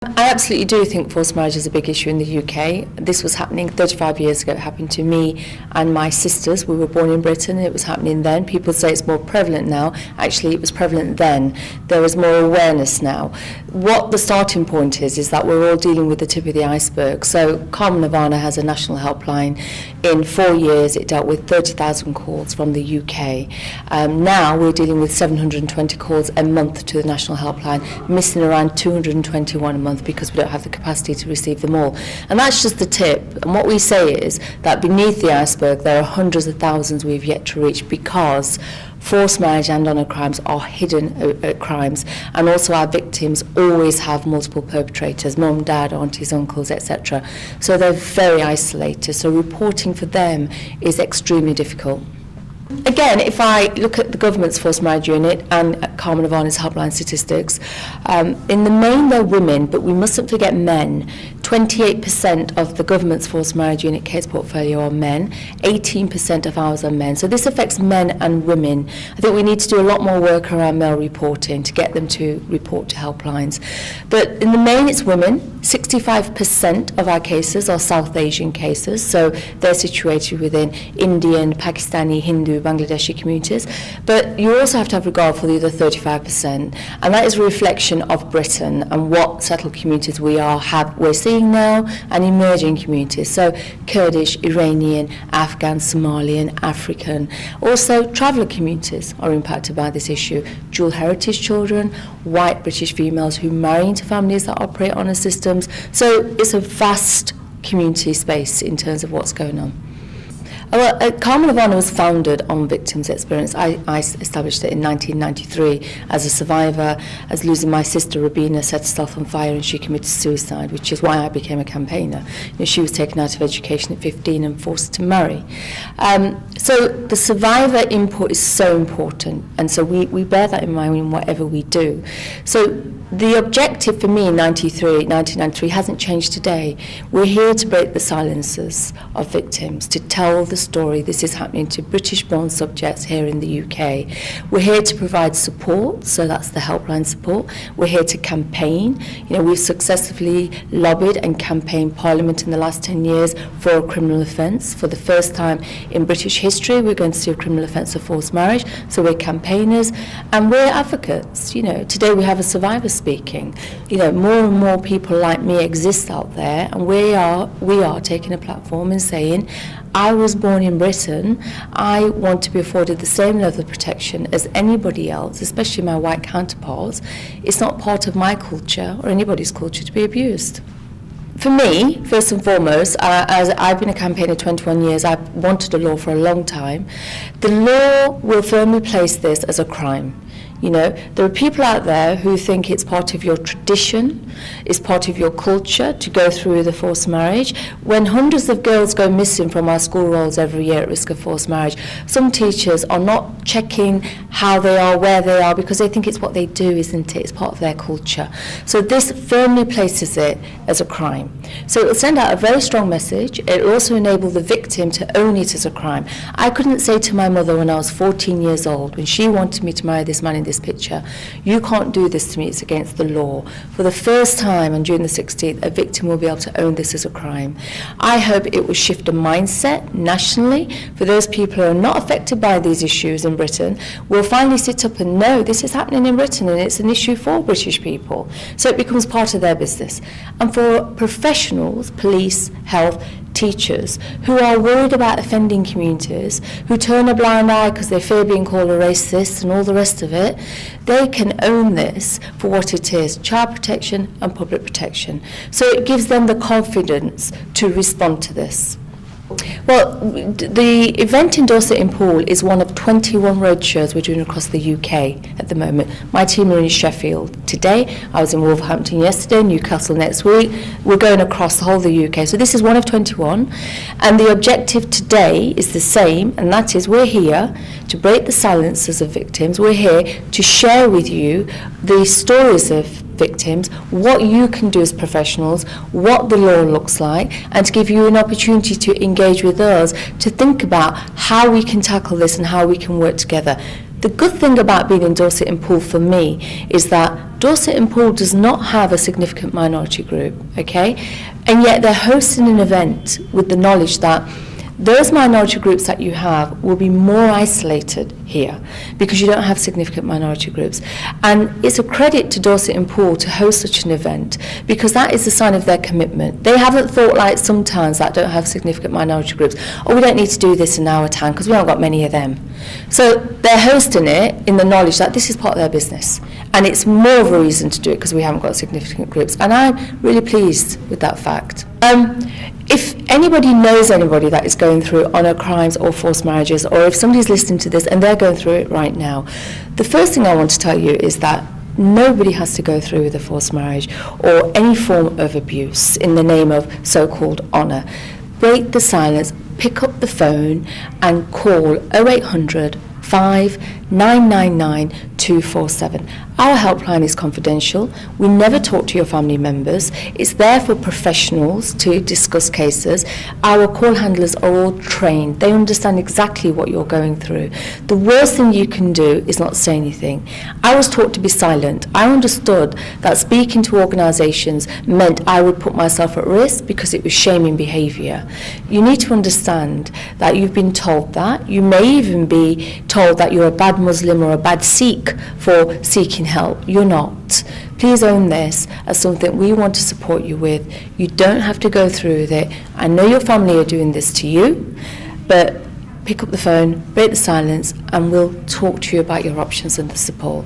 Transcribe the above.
I absolutely do think forced marriage is a big issue in the UK. This was happening 35 years ago. It happened to me and my sisters. We were born in Britain. It was happening then. People say it's more prevalent now. Actually, it was prevalent then. There is more awareness now. What the starting point is that we're all dealing with the tip of the iceberg. So Karma Nivarna has a national helpline. In 4 years, it dealt with 30,000 calls from the UK. Now we're dealing with 720 calls a month to the national helpline, missing around 221 a month because we don't have the capacity to receive them all. And that's just the tip. And what we say is that beneath the iceberg there are hundreds of thousands we've yet to reach, because forced marriage and honour crimes are hidden crimes, and also our victims always have multiple perpetrators, mum, dad, aunties, uncles, etc. So they're very isolated, so reporting for them is extremely difficult. Again, if I look at the government's forced marriage unit and Karma Nivarna's helpline statistics, in the main they're women, but we mustn't forget men. 28% of the government's forced marriage unit case portfolio are men, 18% of ours are men. So this affects men and women. I think we need to do a lot more work around male reporting to get them to report to helplines. But in the main it's women. 65% of our cases are South Asian cases, so they're situated within Indian, Pakistani, Hindu, Bangladeshi communities. But you also have to have regard for the other 35%, and that is a reflection of Britain and what settled communities we're seeing now, and emerging communities. So Kurdish, Iranian, Afghan, Somalian, African. Also traveller communities are impacted by this issue. Dual heritage children, white British females who marry into families that operate on a system. So it's a vast community space in terms of what's going on. Well, Karma Nivarna was founded on victims' experience. I established it in 1993 as a survivor, as losing my sister Rabina set herself on fire and she committed suicide, which is why I became a campaigner. She was taken out of education at 15 and forced to marry. So the survivor input is so important, and so we bear that in mind in whatever we do. So the objective for me in 1993 hasn't changed today. We're here to break the silences of victims, to tell the story. This is happening to British-born subjects here in the UK. We're here to provide support, so that's the helpline support. We're here to campaign. We've successfully lobbied and campaigned Parliament in the last 10 years for a criminal offence. For the first time in British history, we're going to see a criminal offence of forced marriage. So we're campaigners and we're advocates. Today we have a survivor speaking. More and more people like me exist out there, and we are taking a platform and saying, I was born in Britain. I want to be afforded the same level of protection as anybody else, especially my white counterparts. It's not part of my culture or anybody's culture to be abused. For me, first and foremost, as I've been a campaigner 21 years, I've wanted a law for a long time. The law will firmly place this as a crime. There are people out there who think it's part of your tradition, it's part of your culture to go through the forced marriage. When hundreds of girls go missing from our school rolls every year at risk of forced marriage, some teachers are not checking how they are, where they are, because they think it's what they do, isn't it? It's part of their culture. So this firmly places it as a crime. So it will send out a very strong message. It will also enable the victim to own it as a crime. I couldn't say to my mother when I was 14 years old, when she wanted me to marry this man in this picture, you can't do this to me, it's against the law. For the first time, and during the 16th, a victim will be able to own this as a crime. I hope it will shift a mindset nationally for those people who are not affected by these issues in Britain. Will finally sit up and know this is happening in Britain and it's an issue for British people. So it becomes part of their business. And for professionals, police, health, teachers who are worried about offending communities, who turn a blind eye because they fear being called a racist and all the rest of it, they can own this for what it is, child protection and public protection. So it gives them the confidence to respond to this. Well, the event in Dorset in Poole is one of 21 roadshows we're doing across the UK at the moment. My team are in Sheffield today. I was in Wolverhampton yesterday, Newcastle next week. We're going across the whole of the UK. So this is one of 21. And the objective today is the same, and that is we're here to break the silences of victims. We're here to share with you the stories of victims, what you can do as professionals, what the law looks like, and to give you an opportunity to engage with us, to think about how we can tackle this and how we can work together. The good thing about being in Dorset and Poole for me is that Dorset and Poole does not have a significant minority group, okay? And yet they're hosting an event with the knowledge that those minority groups that you have will be more isolated here because you don't have significant minority groups. And it's a credit to Dorset and Poole to host such an event because that is a sign of their commitment. They haven't thought like some towns that don't have significant minority groups, oh, we don't need to do this in our town because we haven't got many of them. So they're hosting it in the knowledge that this is part of their business. And it's more of a reason to do it because we haven't got significant groups. And I'm really pleased with that fact. If anybody knows anybody that is going through honour crimes or forced marriages, or if somebody's listening to this and they're going through it right now, the first thing I want to tell you is that nobody has to go through with a forced marriage or any form of abuse in the name of so-called honour. Break the silence, pick up the phone and call 0800 5999 247. Our helpline is confidential. We never talk to your family members. It's there for professionals to discuss cases. Our call handlers are all trained. They understand exactly what you're going through. The worst thing you can do is not say anything. I was taught to be silent. I understood that speaking to organisations meant I would put myself at risk because it was shaming behaviour. You need to understand that you've been told that. You may even be told that you're a bad Muslim or a bad Sikh for seeking help. You're not. Please own this as something we want to support you with. You don't have to go through with it. I know your family are doing this to you, but pick up the phone, break the silence, and we'll talk to you about your options and the support.